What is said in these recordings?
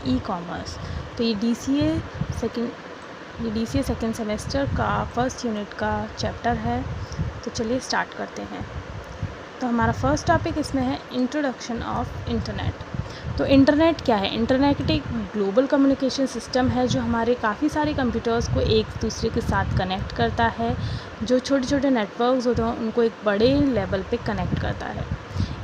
E commerce. तो ये DCA second semester का फर्स्ट यूनिट का चैप्टर है। तो चलिए स्टार्ट करते हैं। तो हमारा फर्स्ट टॉपिक इसमें है इंट्रोडक्शन ऑफ इंटरनेट। तो इंटरनेट क्या है? इंटरनेट एक ग्लोबल कम्युनिकेशन सिस्टम है जो हमारे काफ़ी सारे कंप्यूटर्स को एक दूसरे के साथ कनेक्ट करता है। जो छोटे छोटे नेटवर्क्स होते हैं उनको एक बड़े लेवल पे कनेक्ट करता है।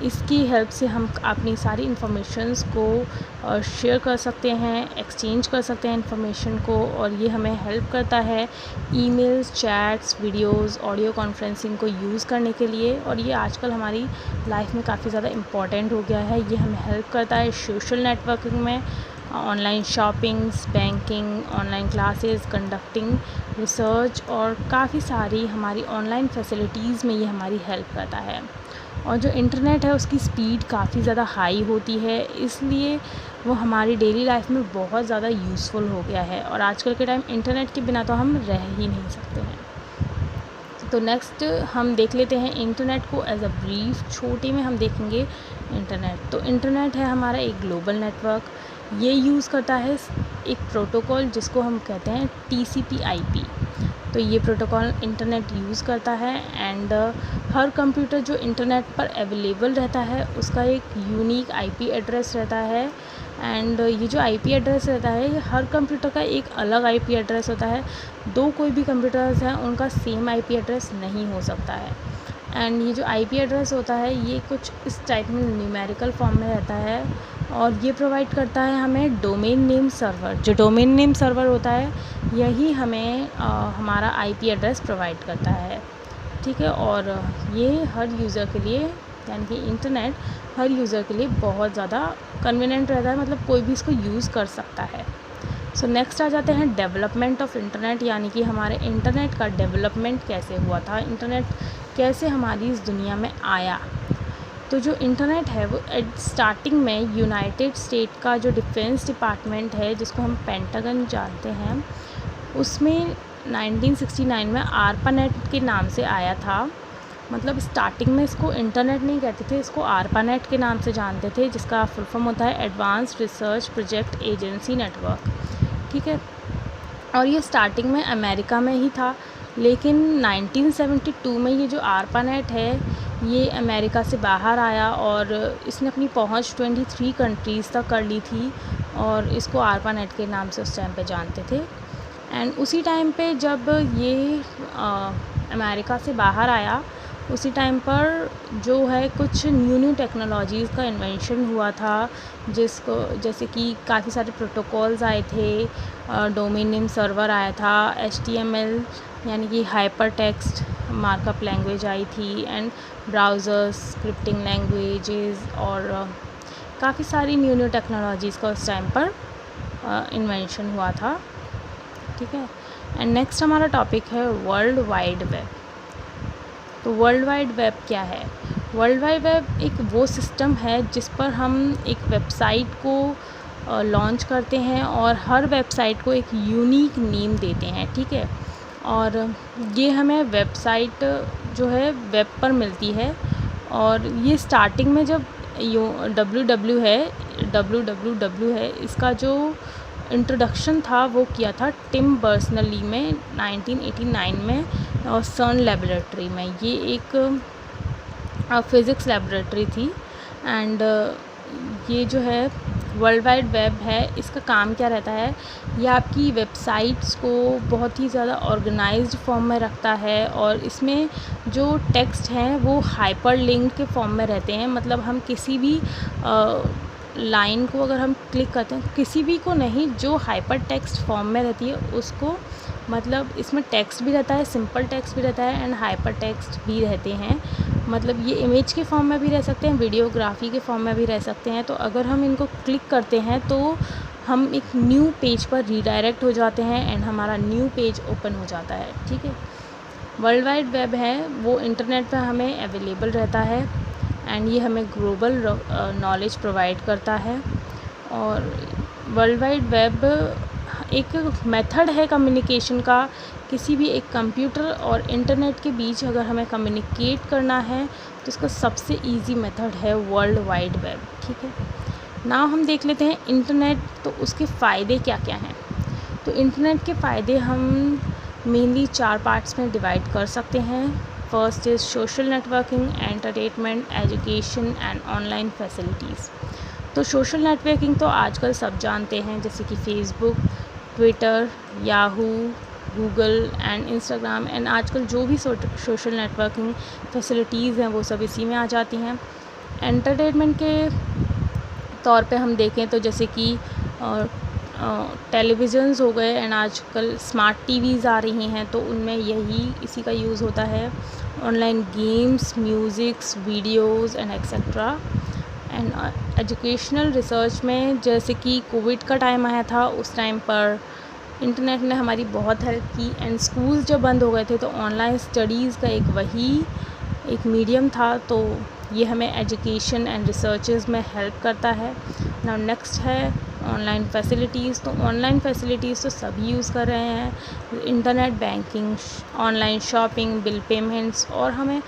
इसकी हेल्प से हम अपनी सारी इन्फॉर्मेशंस को शेयर कर सकते हैं, एक्सचेंज कर सकते हैं इन्फॉर्मेशन को, और ये हमें हेल्प करता है emails, chats, videos, audio conferencing को यूज़ करने के लिए। और ये आजकल हमारी लाइफ में काफ़ी ज़्यादा इम्पॉर्टेंट हो गया है। ये हमें हेल्प करता है सोशल नेटवर्किंग में, online shoppings, banking, online classes, conducting research और काफ़ी सारी हमारी ऑनलाइन फैसिलिटीज़ में ये हमारी हेल्प करता है। और जो इंटरनेट है उसकी स्पीड काफ़ी ज़्यादा हाई होती है, इसलिए वो हमारी डेली लाइफ में बहुत ज़्यादा यूज़फुल हो गया है। और आजकल के टाइम इंटरनेट के बिना तो हम रह ही नहीं सकते हैं। तो नेक्स्ट हम देख लेते हैं इंटरनेट को एज अ ब्रीफ। छोटे में हम देखेंगे इंटरनेट। तो इंटरनेट है हमारा एक ग्लोबल नेटवर्क। ये यूज़ करता है एक प्रोटोकॉल जिसको हम कहते हैं TCP/IP। तो ये प्रोटोकॉल इंटरनेट यूज़ करता है एंड हर कंप्यूटर जो इंटरनेट पर अवेलेबल रहता है उसका एक यूनिक IP एड्रेस रहता है। एंड ये जो IP एड्रेस रहता है ये हर कंप्यूटर का एक अलग IP एड्रेस होता है। दो कोई भी कंप्यूटर्स हैं उनका सेम IP एड्रेस नहीं हो सकता है। एंड ये जो IP एड्रेस होता है ये कुछ इस टाइप में न्यूमेरिकल फॉर्म में रहता है और ये प्रोवाइड करता है हमें डोमेन नेम सर्वर। जो डोमेन नेम सर्वर होता है यही हमें हमारा IP एड्रेस प्रोवाइड करता है, ठीक है। और ये हर यूज़र के लिए, यानी कि इंटरनेट हर यूज़र के लिए बहुत ज़्यादा कन्वीनियंट रहता है, मतलब कोई भी इसको यूज़ कर सकता है। सो नेक्स्ट आ जाते हैं डेवलपमेंट ऑफ इंटरनेट, यानी कि हमारे इंटरनेट का डेवलपमेंट कैसे हुआ था, इंटरनेट कैसे हमारी इस दुनिया में आया। तो जो इंटरनेट है वो स्टार्टिंग में यूनाइटेड स्टेट का जो डिफेंस डिपार्टमेंट है जिसको हम पेंटागन जानते हैं, उसमें 1969 में ARPANET के नाम से आया था। मतलब स्टार्टिंग में इसको इंटरनेट नहीं कहते थे, इसको ARPANET के नाम से जानते थे, जिसका फुल फॉर्म होता है advanced research project agency network, ठीक है। और ये स्टार्टिंग में अमेरिका में ही था, लेकिन 1972 में ये जो ARPANET है ये अमेरिका से बाहर आया और इसने अपनी पहुंच 23 कंट्रीज़ तक कर ली थी और इसको ARPANET के नाम से उस टाइम पे जानते थे। एंड उसी टाइम पे जब ये अमेरिका से बाहर आया उसी टाइम पर जो है कुछ न्यू टेक्नोलॉजीज़ का इन्वेंशन हुआ था, जिसको जैसे कि काफ़ी सारे प्रोटोकॉल्स आए थे, डोमेन नेम सर्वर आया था, HTML यानी कि hyper text markup language I थी, एंड ब्राउज़र्स, स्क्रिप्टिंग लैंग्वेजेस और काफ़ी सारी न्यू टेक्नोलॉजीज़ का उस टाइम पर इन्वेंशन हुआ था, ठीक है। एंड नेक्स्ट हमारा टॉपिक है वर्ल्ड वाइड वेब। तो वर्ल्ड वाइड वेब क्या है? वर्ल्ड वाइड वेब एक वो सिस्टम है जिस पर हम एक वेबसाइट को लॉन्च करते हैं और हर वेबसाइट को एक यूनिक नेम देते हैं, ठीक है। और ये हमें वेबसाइट जो है वेब पर मिलती है और ये स्टार्टिंग में जब www है इसका जो इंट्रोडक्शन था वो किया था टिम बर्नर्स-ली में 1989 में और सर्न लेबोरेटरी में। ये एक फ़िज़िक्स लेबोरेटरी थी। एंड ये जो है वर्ल्ड वाइड वेब है, इसका काम क्या रहता है, ये आपकी वेबसाइट्स को बहुत ही ज़्यादा ऑर्गेनाइज्ड फॉर्म में रखता है और इसमें जो टेक्स्ट हैं वो हाइपर लिंक के फॉर्म में रहते हैं। मतलब हम किसी भी लाइन को अगर हम क्लिक करते हैं, किसी भी को नहीं, जो हाइपर टेक्स्ट फॉर्म में रहती है उसको, मतलब इसमें टेक्स्ट भी रहता है, सिंपल टेक्स्ट भी रहता है एंड हाइपर टेक्स्ट भी रहते हैं। मतलब ये इमेज के फॉर्म में भी रह सकते हैं, वीडियोग्राफी के फॉर्म में भी रह सकते हैं। तो अगर हम इनको क्लिक करते हैं तो हम एक न्यू पेज पर रीडायरेक्ट हो जाते हैं एंड हमारा न्यू पेज ओपन हो जाता है, ठीक है। वर्ल्ड वाइड वेब है वो इंटरनेट पर हमें अवेलेबल रहता है एंड ये हमें ग्लोबल नॉलेज प्रोवाइड करता है। और वर्ल्ड वाइड वेब एक मेथड है कम्युनिकेशन का। किसी भी एक कंप्यूटर और इंटरनेट के बीच अगर हमें कम्युनिकेट करना है तो इसका सबसे इजी मेथड है वर्ल्ड वाइड वेब, ठीक है। नाउ हम देख लेते हैं इंटरनेट, तो उसके फ़ायदे क्या क्या हैं। तो इंटरनेट के फ़ायदे हम मेनली 4 पार्ट्स में डिवाइड कर सकते हैं। First is social networking, entertainment, education and online facilities. तो सोशल नेटवर्किंग तो आजकल सब जानते हैं, जैसे कि Facebook, Twitter, Yahoo, Google and Instagram and आजकल जो भी सोशल नेटवर्किंग फैसिलिटीज़ हैं वो सब इसी में आ जाती हैं। एंटरटेनमेंट के तौर पे हम देखें तो जैसे कि टेलीविज़न्स हो गए एंड आजकल स्मार्ट टीवीज़ आ रही हैं, तो उनमें यही इसी का यूज़ होता है। Online games, musics, videos and etcetera. And educational research में जैसे कि कोविड का टाइम आया था, उस टाइम पर इंटरनेट ने हमारी बहुत हेल्प की एंड स्कूल्स जब बंद हो गए थे तो ऑनलाइन स्टडीज़ का एक मीडियम था, तो ये हमें एजुकेशन एंड रिसर्चेस में हेल्प करता है। नाउ नेक्स्ट है ऑनलाइन फैसिलिटीज़। तो ऑनलाइन फैसिलिटीज़ तो सभी यूज़ कर रहे हैं, internet banking, online shopping, bill payments और हमें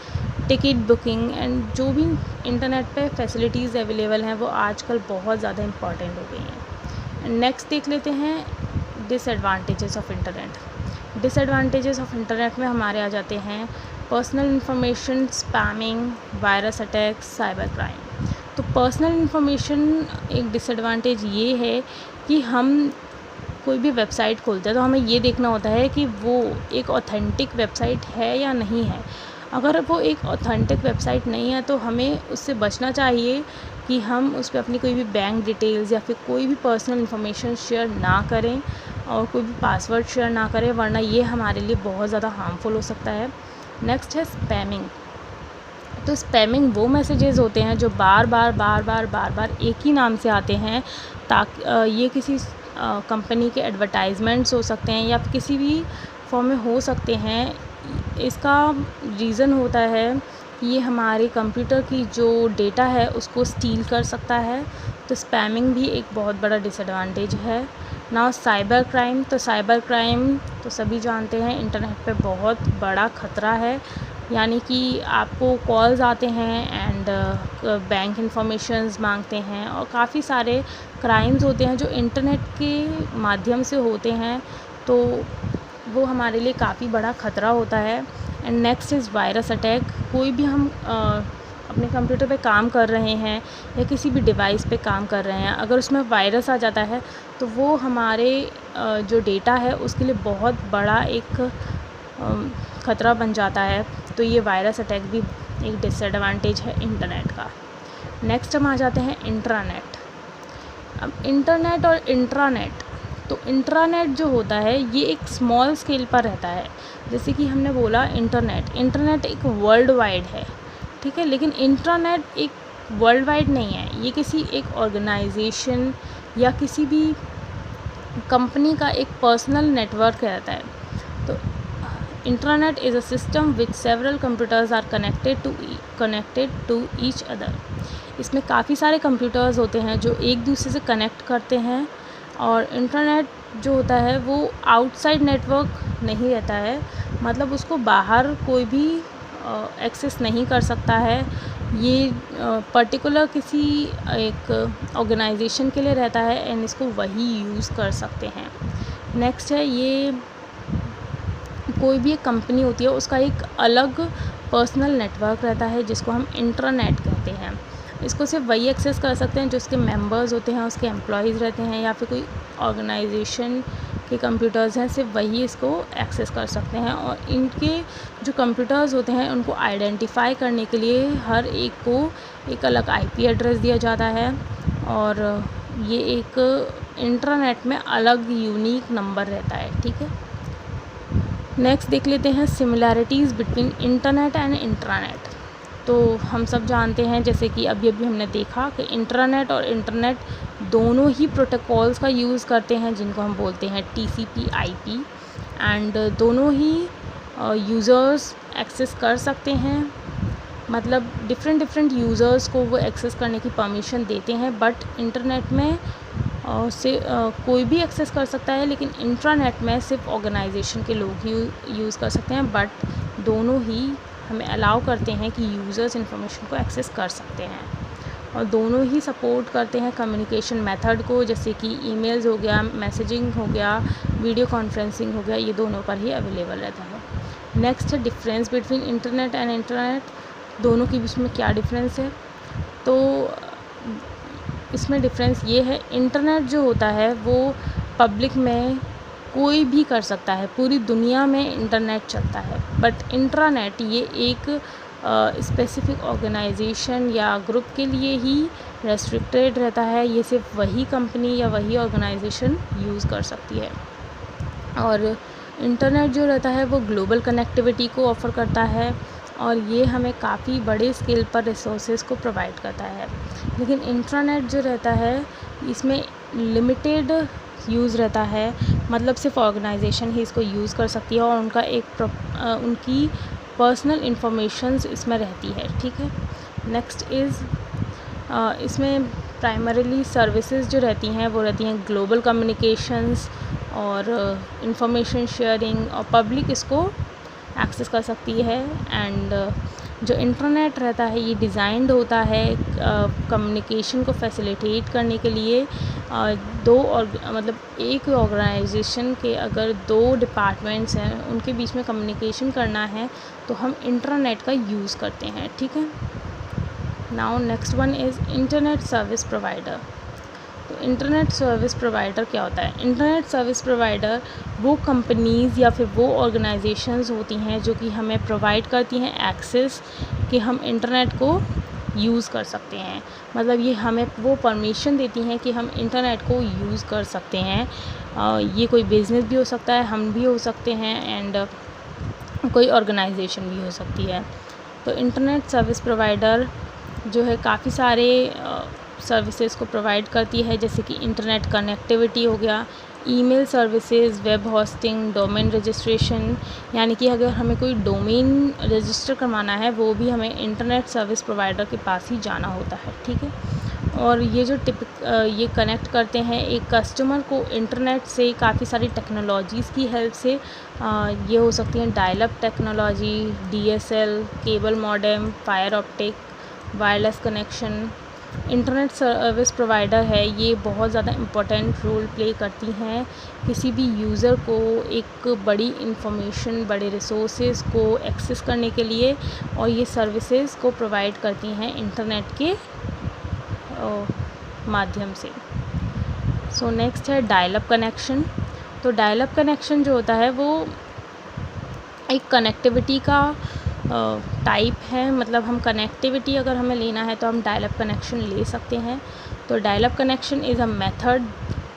टिकट बुकिंग एंड जो भी इंटरनेट पे फैसिलिटीज़ अवेलेबल हैं वो आजकल बहुत ज़्यादा इम्पॉर्टेंट हो गई हैं। नेक्स्ट देख लेते हैं disadvantages of internet. Disadvantages of internet में हमारे आ जाते हैं personal information, spamming, virus attacks, cyber crime. तो पर्सनल इंफॉर्मेशन एक डिसएडवांटेज ये है कि हम कोई भी वेबसाइट खोलते हैं तो हमें ये देखना होता है कि वो एक ऑथेंटिक वेबसाइट है या नहीं है। अगर वो एक ऑथेंटिक वेबसाइट नहीं है तो हमें उससे बचना चाहिए कि हम उस पर अपनी कोई भी बैंक डिटेल्स या फिर कोई भी पर्सनल इन्फॉर्मेशन शेयर ना करें और कोई भी पासवर्ड शेयर ना करें, वरना ये हमारे लिए बहुत ज़्यादा हार्मफुल हो सकता है। नेक्स्ट है स्पैमिंग। तो स्पैमिंग वो मैसेजेस होते हैं जो बार बार एक ही नाम से आते हैं, ताकि ये किसी कंपनी के एडवर्टाइजमेंट्स हो सकते हैं या किसी भी फॉर्म में हो सकते हैं। इसका रीज़न होता है कि ये हमारे कंप्यूटर की जो डेटा है उसको स्टील कर सकता है, तो स्पैमिंग भी एक बहुत बड़ा डिसएडवांटेज है। Now cyber crime. तो साइबर क्राइम तो सभी जानते हैं इंटरनेट पे बहुत बड़ा ख़तरा है, यानी कि आपको कॉल्स आते हैं एंड बैंक इंफॉर्मेशंस मांगते हैं और काफ़ी सारे क्राइम्स होते हैं जो इंटरनेट के माध्यम से होते हैं, तो वो हमारे लिए काफ़ी बड़ा ख़तरा होता है। And next is virus attack. कोई भी हम अपने कंप्यूटर पे काम कर रहे हैं या किसी भी डिवाइस पे काम कर रहे हैं, अगर उसमें वायरस आ जाता है तो वो हमारे जो डेटा है उसके लिए बहुत बड़ा एक ख़तरा बन जाता है। तो ये वायरस अटैक भी एक डिसएडवांटेज है इंटरनेट का। नेक्स्ट हम आ जाते हैं इंट्रानेट। अब इंटरनेट और इंट्रानेट, तो इंट्रानेट जो होता है ये एक स्मॉल स्केल पर रहता है। जैसे कि हमने बोला इंटरनेट एक वर्ल्ड वाइड है, ठीक है, लेकिन इंट्रानेट एक वर्ल्ड वाइड नहीं है। ये किसी एक ऑर्गेनाइजेशन या किसी भी कंपनी का एक पर्सनल नेटवर्क रहता है। तो intranet is a system which several computers are connected to each other. इसमें काफ़ी सारे कंप्यूटर्स होते हैं जो एक दूसरे से कनेक्ट करते हैं, और इंटरनेट जो होता है वो आउटसाइड नेटवर्क नहीं रहता है, मतलब उसको बाहर कोई भी एक्सेस नहीं कर सकता है। ये पर्टिकुलर किसी एक ऑर्गेनाइजेशन के लिए रहता है एंड इसको वही यूज़ कर सकते हैं। नेक्स्ट है, ये कोई भी एक कंपनी होती है उसका एक अलग पर्सनल नेटवर्क रहता है जिसको हम इंट्रानेट कहते हैं। इसको सिर्फ वही एक्सेस कर सकते हैं जो उसके मेंबर्स होते हैं, उसके एम्प्लॉयज़ रहते हैं या फिर कोई ऑर्गेनाइजेशन के कंप्यूटर्स हैं, सिर्फ वही इसको एक्सेस कर सकते हैं। और इनके जो कंप्यूटर्स होते हैं उनको आइडेंटिफाई करने के लिए हर एक को एक अलग आईपी एड्रेस दिया जाता है, और ये एक इंटरनेट में अलग यूनिक नंबर रहता है, ठीक है। नेक्स्ट देख लेते हैं similarities between internet and intranet. तो हम सब जानते हैं, जैसे कि अभी हमने देखा कि इंटरनेट और इंटरनेट दोनों ही प्रोटोकॉल्स का यूज़ करते हैं जिनको हम बोलते हैं TCP/IP, एंड दोनों ही यूज़र्स एक्सेस कर सकते हैं, मतलब डिफरेंट यूज़र्स को वो एक्सेस करने की परमिशन देते हैं। बट इंटरनेट में से कोई भी एक्सेस कर सकता है, लेकिन इंट्रानेट में सिर्फ ऑर्गेनाइजेशन के लोग ही यूज़ कर सकते हैं। बट दोनों ही हमें अलाउ करते हैं कि यूज़र्स इन्फॉर्मेशन को एक्सेस कर सकते हैं। और दोनों ही सपोर्ट करते हैं कम्युनिकेशन मेथड को, जैसे कि ईमेल्स हो गया, मैसेजिंग हो गया, वीडियो कॉन्फ्रेंसिंग हो गया, ये दोनों पर ही अवेलेबल रहता है। नेक्स्ट है difference between internet and internet, दोनों के बीच में क्या डिफरेंस है। तो इसमें डिफरेंस ये है, इंटरनेट जो होता है वो पब्लिक में कोई भी कर सकता है, पूरी दुनिया में इंटरनेट चलता है। बट इंट्रानेट ये एक स्पेसिफिक ऑर्गेनाइजेशन या ग्रुप के लिए ही रेस्ट्रिक्टेड रहता है, ये सिर्फ वही कंपनी या वही ऑर्गेनाइजेशन यूज़ कर सकती है। और इंटरनेट जो रहता है वो ग्लोबल कनेक्टिविटी को ऑफ़र करता है और ये हमें काफ़ी बड़े स्केल पर रिसोर्सेज को प्रोवाइड करता है। लेकिन इंट्रानेट जो रहता है इसमें लिमिटेड यूज़ रहता है, मतलब सिर्फ ऑर्गेनाइजेशन ही इसको यूज़ कर सकती है और उनका उनकी पर्सनल इंफॉर्मेशंस इसमें रहती है, ठीक है। नेक्स्ट इज़ इसमें प्राइमरीली सर्विसेज जो रहती हैं वो रहती हैं ग्लोबल कम्युनिकेशंस और इंफॉर्मेशन शेयरिंग, और पब्लिक इसको एक्सेस कर सकती है। एंड जो इंटरनेट रहता है ये डिज़ाइंड होता है कम्युनिकेशन को फैसिलिटेट करने के लिए। मतलब एक ऑर्गेनाइजेशन के अगर 2 डिपार्टमेंट्स हैं उनके बीच में कम्युनिकेशन करना है तो हम इंटरनेट का यूज़ करते हैं, ठीक है। Now next one is internet service provider. तो इंटरनेट सर्विस प्रोवाइडर क्या होता है? इंटरनेट सर्विस प्रोवाइडर वो कंपनीज़ या फिर वो ऑर्गेनाइजेशंस होती हैं जो कि हमें प्रोवाइड करती हैं एक्सेस कि हम इंटरनेट को यूज़ कर सकते हैं। मतलब ये हमें वो परमिशन देती हैं कि हम इंटरनेट को यूज़ कर सकते हैं। ये कोई बिज़नेस भी हो सकता है, हम भी हो सकते हैं, एंड कोई ऑर्गेनाइजेशन भी हो सकती है। तो इंटरनेट सर्विस प्रोवाइडर जो है काफ़ी सारे सर्विसेज को प्रोवाइड करती है, जैसे कि इंटरनेट कनेक्टिविटी हो गया, email services, web hosting, domain registration, यानी कि अगर हमें कोई डोमेन रजिस्टर करवाना है वो भी हमें इंटरनेट सर्विस प्रोवाइडर के पास ही जाना होता है, ठीक है। और ये जो ये कनेक्ट करते हैं एक कस्टमर को इंटरनेट से काफ़ी सारी टेक्नोलॉजीज़ की हेल्प से। ये हो सकती हैं dial up technology, DSL, cable modem, fire optic, wireless connection. Internet service provider है ये बहुत ज़्यादा इम्पोर्टेंट रोल प्ले करती हैं किसी भी यूज़र को एक बड़ी इंफॉर्मेशन, बड़े रिसोर्सेज को एक्सेस करने के लिए, और ये सर्विसेज को प्रोवाइड करती हैं इंटरनेट के माध्यम से। सो नेक्स्ट है डायल अप कनेक्शन। तो डायल अप कनेक्शन जो होता है वो एक कनेक्टिविटी का टाइप है, मतलब हम कनेक्टिविटी अगर हमें लेना है तो हम डायल अप कनेक्शन ले सकते हैं। तो dial up connection is a method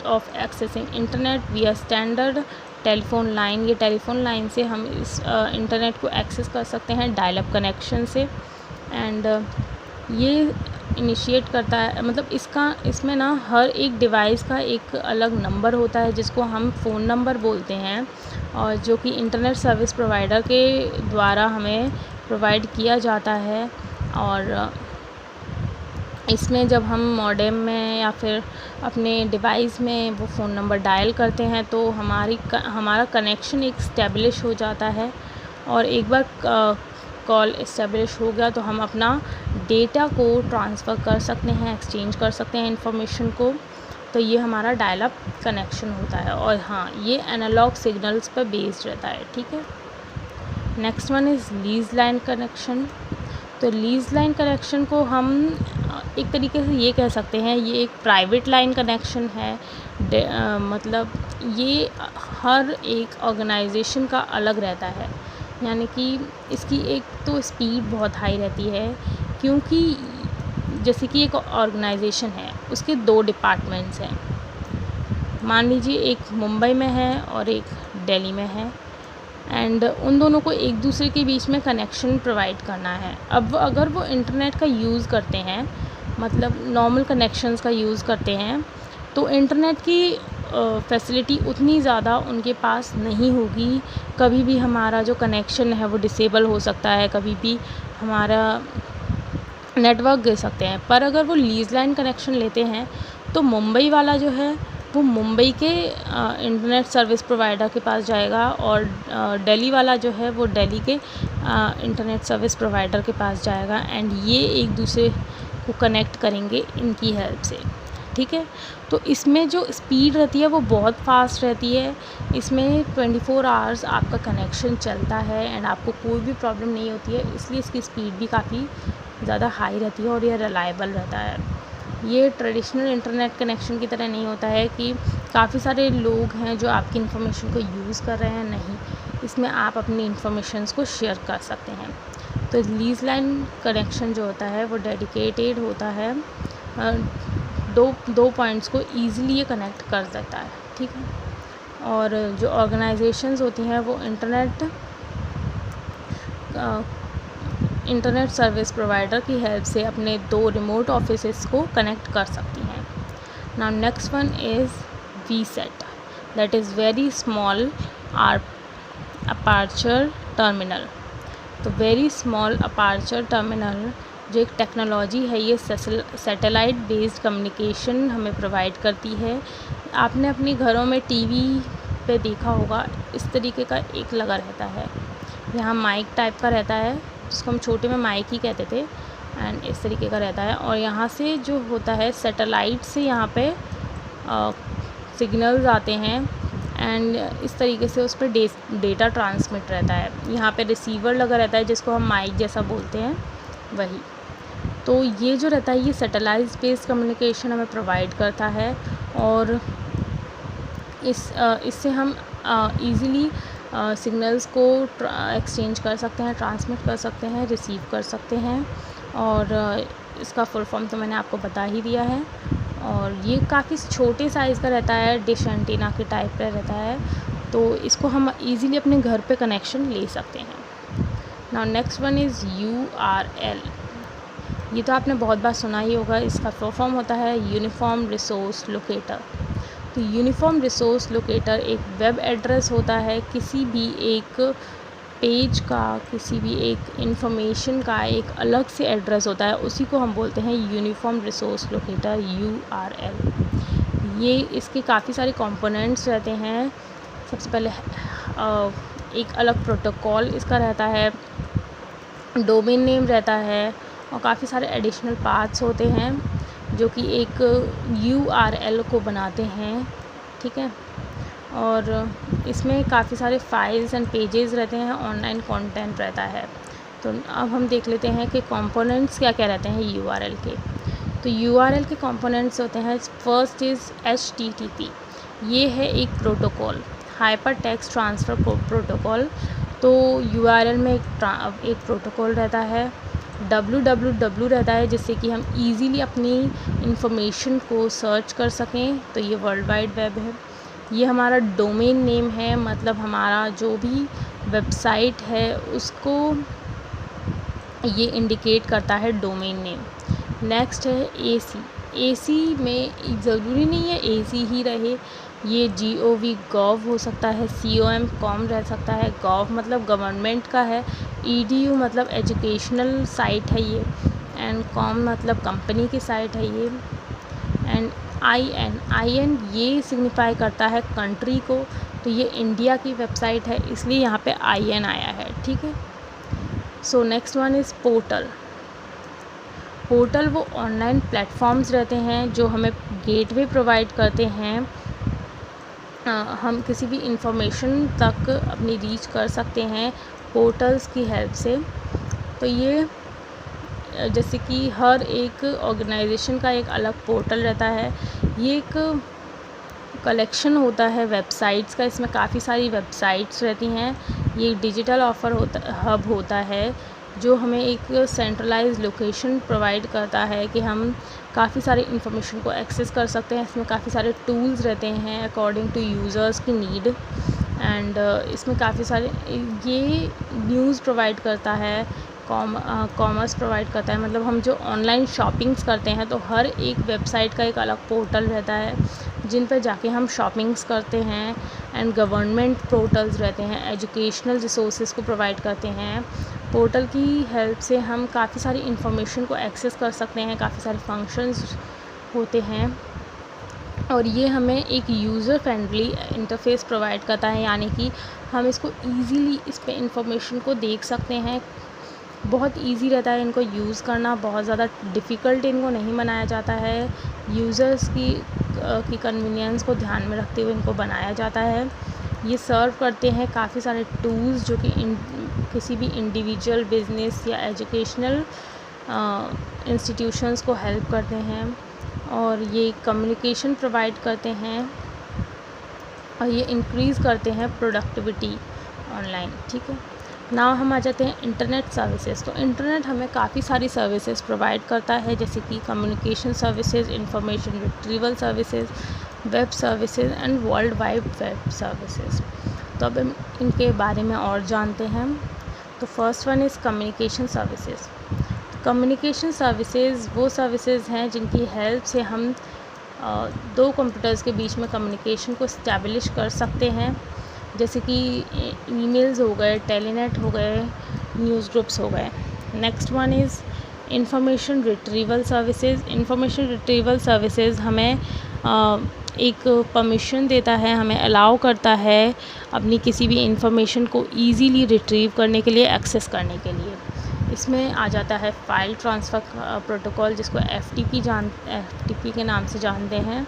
of accessing internet विया स्टैंडर्ड टेलीफोन लाइन। ये टेलीफोन लाइन से हम इस इंटरनेट को एक्सेस कर सकते हैं डायल अप कनेक्शन से। एंड ये इनिशिएट करता है, मतलब इसमें ना हर एक डिवाइस का एक अलग नंबर होता है जिसको हम फ़ोन नंबर बोलते हैं, और जो कि इंटरनेट सर्विस प्रोवाइडर के द्वारा हमें प्रोवाइड किया जाता है। और इसमें जब हम मॉडेम में या फिर अपने डिवाइस में वो फ़ोन नंबर डायल करते हैं तो हमारा कनेक्शन एक इस्टेब्लिश हो जाता है, और एक बार कॉल इस्टेब्लिश हो गया तो हम अपना डेटा को ट्रांसफ़र कर सकते हैं, एक्सचेंज कर सकते हैं इन्फॉर्मेशन को। तो ये हमारा डायल अप कनेक्शन होता है, और हाँ ये एनालॉग सिग्नल्स पर बेस्ड रहता है, ठीक है। Next one is lease line connection. तो लीज़ लाइन कनेक्शन को हम एक तरीके से ये कह सकते हैं ये एक प्राइवेट लाइन कनेक्शन है। मतलब ये हर एक ऑर्गेनाइजेशन का अलग रहता है, यानी कि इसकी एक तो स्पीड बहुत हाई रहती है, क्योंकि जैसे कि एक ऑर्गेनाइजेशन है उसके 2 डिपार्टमेंट्स हैं। मान लीजिए एक मुंबई में है और एक दिल्ली में है, एंड उन दोनों को एक दूसरे के बीच में कनेक्शन प्रोवाइड करना है। अब अगर वो इंटरनेट का यूज़ करते हैं, मतलब नॉर्मल कनेक्शंस का यूज़ करते हैं, तो इंटरनेट की फैसिलिटी उतनी ज़्यादा उनके पास नहीं होगी। कभी भी हमारा जो कनेक्शन है वो डिसेबल हो सकता है, कभी भी हमारा नेटवर्क गिर सकते हैं। पर अगर वो लीज़ लाइन कनेक्शन लेते हैं तो मुंबई वाला जो है वो मुंबई के इंटरनेट सर्विस प्रोवाइडर के पास जाएगा, और दिल्ली वाला जो है वो दिल्ली के इंटरनेट सर्विस प्रोवाइडर के पास जाएगा, एंड ये एक दूसरे को कनेक्ट करेंगे इनकी हेल्प से, ठीक है। तो इसमें जो स्पीड रहती है वो बहुत फास्ट रहती है। इसमें 24 आवर्स आपका कनेक्शन चलता है एंड आपको कोई भी प्रॉब्लम नहीं होती है, इसलिए इसकी स्पीड भी काफ़ी ज़्यादा हाई रहती है और ये रिलायबल रहता है। ये ट्रेडिशनल इंटरनेट कनेक्शन की तरह नहीं होता है कि काफ़ी सारे लोग हैं जो आपकी इन्फॉर्मेशन को यूज़ कर रहे हैं, नहीं, इसमें आप अपनी इन्फॉर्मेशंस को शेयर कर सकते हैं। तो लीज़ लाइन कनेक्शन जो होता है वो डेडिकेटेड होता है, दो पॉइंट्स को ईज़िली ये कनेक्ट कर देता है, ठीक है। और जो ऑर्गेनाइजेशंस होती हैं वो इंटरनेट सर्विस प्रोवाइडर की हेल्प से अपने 2 रिमोट ऑफिसेस को कनेक्ट कर सकती हैं। Now next one is VSAT, that is very small aperture terminal. तो वेरी स्मॉल अपर्चर टर्मिनल जो एक टेक्नोलॉजी है, ये सैटेलाइट बेस्ड कम्युनिकेशन हमें प्रोवाइड करती है। आपने अपने घरों में टीवी पे देखा होगा, इस तरीके का एक लगा रहता है, यहाँ माइक टाइप का रहता है जिसको हम छोटे में माइक ही कहते थे, एंड इस तरीके का रहता है। और यहाँ से जो होता है सैटेलाइट से यहाँ पे सिग्नल्स आते हैं एंड इस तरीके से उस पर डेटा ट्रांसमिट रहता है। यहाँ पे रिसीवर लगा रहता है जिसको हम माइक जैसा बोलते हैं, वही। तो ये जो रहता है ये सैटेलाइट बेस्ड कम्युनिकेशन हमें प्रोवाइड करता है और इससे हम ईज़िली सिग्नल्स को एक्सचेंज कर सकते हैं, ट्रांसमिट कर सकते हैं, रिसीव कर सकते हैं। और इसका फुल फॉर्म तो मैंने आपको बता ही दिया है। और ये काफ़ी छोटे साइज़ का रहता है, डिश एंटीना के टाइप का रहता है, तो इसको हम ईज़िली अपने घर पे कनेक्शन ले सकते हैं। Now next one is URL। ये तो आपने बहुत बार सुना ही होगा, इसका फुल फॉर्म होता है यूनिफॉर्म रिसोर्स लोकेटर। तो यूनिफॉर्म रिसोर्स लोकेटर एक वेब एड्रेस होता है, किसी भी एक पेज का, किसी भी एक इंफॉर्मेशन का एक अलग से एड्रेस होता है, उसी को हम बोलते हैं यूनिफॉर्म रिसोर्स लोकेटर, URL। ये इसके काफ़ी सारे कंपोनेंट्स रहते हैं। सबसे पहले एक अलग प्रोटोकॉल इसका रहता है, डोमेन नेम रहता है और काफ़ी सारे एडिशनल पार्ट्स होते हैं जो कि एक URL को बनाते हैं, ठीक है। और इसमें काफ़ी सारे फाइल्स एंड पेजेस रहते हैं, ऑनलाइन कंटेंट रहता है। तो अब हम देख लेते हैं कि कंपोनेंट्स क्या क्या रहते हैं URL के। तो URL के कंपोनेंट्स होते हैं, फर्स्ट इज़ HTTP। ये है एक protocol, hyper text transfer protocol. तो URL में एक प्रोटोकॉल रहता है। www रहता है जिससे कि हम इजीली अपनी इंफॉर्मेशन को सर्च कर सकें, तो ये वर्ल्ड वाइड वेब है। ये हमारा डोमेन नेम है, मतलब हमारा जो भी वेबसाइट है उसको ये इंडिकेट करता है डोमेन नेम। नेक्स्ट है AC में ज़रूरी नहीं है AC ही रहे, ये gov हो सकता है, com रह सकता है। gov मतलब गवर्नमेंट का है, edu मतलब एजुकेशनल साइट है ये, एंड com मतलब कंपनी की साइट है ये, एंड in ये सिग्निफाई करता है कंट्री को, तो ये इंडिया की वेबसाइट है इसलिए यहाँ पे in आया है, ठीक है। So next one is portal. वो ऑनलाइन प्लेटफॉर्म्स रहते हैं जो हमें गेटवे प्रोवाइड करते हैं, हम किसी भी इंफॉर्मेशन तक अपनी रीच कर सकते हैं पोर्टल्स की हेल्प से। तो ये जैसे कि हर एक ऑर्गेनाइजेशन का एक अलग पोर्टल रहता है, ये एक कलेक्शन होता है वेबसाइट्स का, इसमें काफ़ी सारी वेबसाइट्स रहती हैं। ये डिजिटल हब होता है जो हमें एक सेंट्रलाइज्ड लोकेशन प्रोवाइड करता है कि हम काफ़ी सारी इन्फॉर्मेशन को एक्सेस कर सकते हैं। इसमें काफ़ी सारे टूल्स रहते हैं अकॉर्डिंग टू यूज़र्स की नीड, एंड इसमें काफ़ी सारे ये न्यूज़ प्रोवाइड करता है, कॉमर्स प्रोवाइड करता है। मतलब हम जो ऑनलाइन शॉपिंग्स करते हैं तो हर एक वेबसाइट का एक अलग पोर्टल रहता है जिन पर जाके हम शॉपिंग्स करते हैं, एंड गवर्नमेंट पोर्टल्स रहते हैं, एजुकेशनल रिसोर्सेज को प्रोवाइड करते हैं। पोर्टल की हेल्प से हम काफ़ी सारी इन्फॉर्मेशन को एक्सेस कर सकते हैं, काफ़ी सारे फंक्शंस होते हैं, और ये हमें एक यूज़र फ्रेंडली इंटरफेस प्रोवाइड करता है, यानी कि हम इसको ईज़िली इस पे इंफॉर्मेशन को देख सकते हैं बहुत इजी रहता है इनको यूज़ करना, बहुत ज़्यादा डिफ़िकल्ट इनको नहीं बनाया जाता है। यूज़र्स की कन्वीनियंस को ध्यान में रखते हुए इनको बनाया जाता है। ये सर्व करते हैं काफ़ी सारे टूल्स जो कि किसी भी इंडिविजुअल, बिजनेस या एजुकेशनल इंस्टीट्यूशंस को हेल्प करते हैं, और ये कम्युनिकेशन प्रोवाइड करते हैं, और ये इंक्रीज़ करते हैं प्रोडक्टिविटी ऑनलाइन। ठीक है, नाउ हम आ जाते हैं इंटरनेट सर्विसेज। तो इंटरनेट हमें काफ़ी सारी सर्विसेज प्रोवाइड करता है, जैसे कि communication services, information retrieval services, web services and world wide web services. तो अब हम इनके बारे में और जानते हैं। तो first one is communication services. Communication services वो सर्विसेज हैं जिनकी हेल्प से हम दो कंप्यूटर्स के बीच में कम्युनिकेशन को इस्टेब्लिश कर सकते हैं, जैसे कि ईमेल्स हो गए, टेलीनेट हो गए, न्यूज़ ग्रुप्स हो गए। Next one is information retrieval services. Information retrieval services हमें एक परमिशन देता है, हमें अलाउ करता है अपनी किसी भी इंफॉर्मेशन को ईज़िली रिट्रीव करने के लिए, एक्सेस करने के लिए। इसमें आ जाता है फ़ाइल ट्रांसफ़र प्रोटोकॉल, जिसको FTP के नाम से जानते हैं,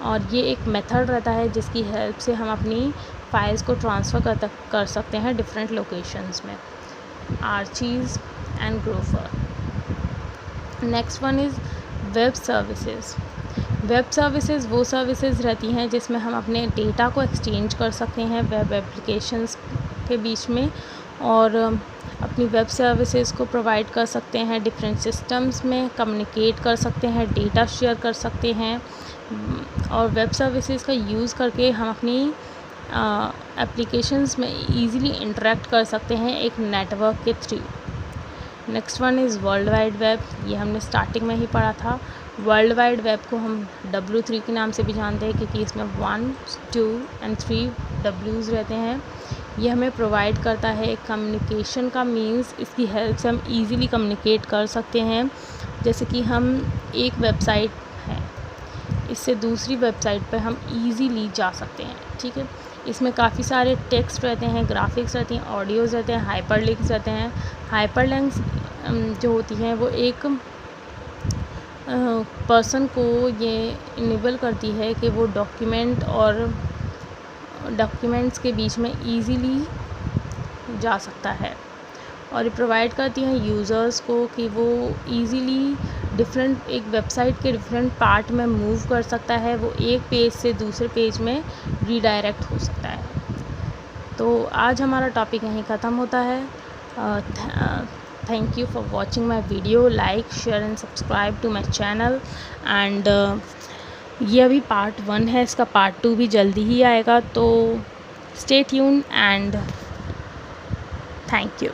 और ये एक मेथड रहता है जिसकी हेल्प से हम अपनी फ़ाइल्स को ट्रांसफ़र कर सकते हैं डिफरेंट लोकेशंस में। Archies and Grofer. Next one is web services. Web services वो सर्विसेज रहती हैं जिसमें हम अपने डेटा को एक्सचेंज कर सकते हैं वेब एप्लीकेशंस के बीच में, और अपनी वेब सर्विसेज को प्रोवाइड कर सकते हैं, डिफरेंट सिस्टम्स में कम्युनिकेट कर सकते हैं, डेटा शेयर कर सकते हैं, और वेब सर्विसेज का यूज़ करके हम अपनी एप्लीकेशंस में इजीली इंटरेक्ट कर सकते हैं एक नेटवर्क के through. Next one is world wide web. ये हमने स्टार्टिंग में ही पढ़ा था। वर्ल्ड वाइड वेब को हम W3 के नाम से भी जानते हैं, क्योंकि इसमें 1, 2 एंड 3 Ws रहते हैं। ये हमें प्रोवाइड करता है कम्युनिकेशन का मीन्स। इसकी हेल्प से हम इजीली कम्युनिकेट कर सकते हैं, जैसे कि हम एक वेबसाइट है, इससे दूसरी वेबसाइट पर हम इजीली जा सकते हैं। ठीक है, इसमें काफ़ी सारे टेक्स्ट रहते हैं, ग्राफिक्स रहती हैं, ऑडियोज़ रहते हैं, हाइपरलिंक्स रहते हैं। हाइपरलिंक्स जो होती हैं वो एक पर्सन को ये इनेबल करती है कि वो डॉक्यूमेंट्स के बीच में इजीली जा सकता है, और ये प्रोवाइड करती हैं यूज़र्स को कि वो इजीली एक वेबसाइट के डिफरेंट पार्ट में मूव कर सकता है, वो एक पेज से दूसरे पेज में रीडायरेक्ट हो सकता है। तो आज हमारा टॉपिक यहीं ख़त्म होता है। Thank you for watching my video. Like, share and subscribe to my channel. And ये अभी पार्ट 1 है, इसका पार्ट 2 भी जल्दी ही आएगा, तो stay tuned and thank you.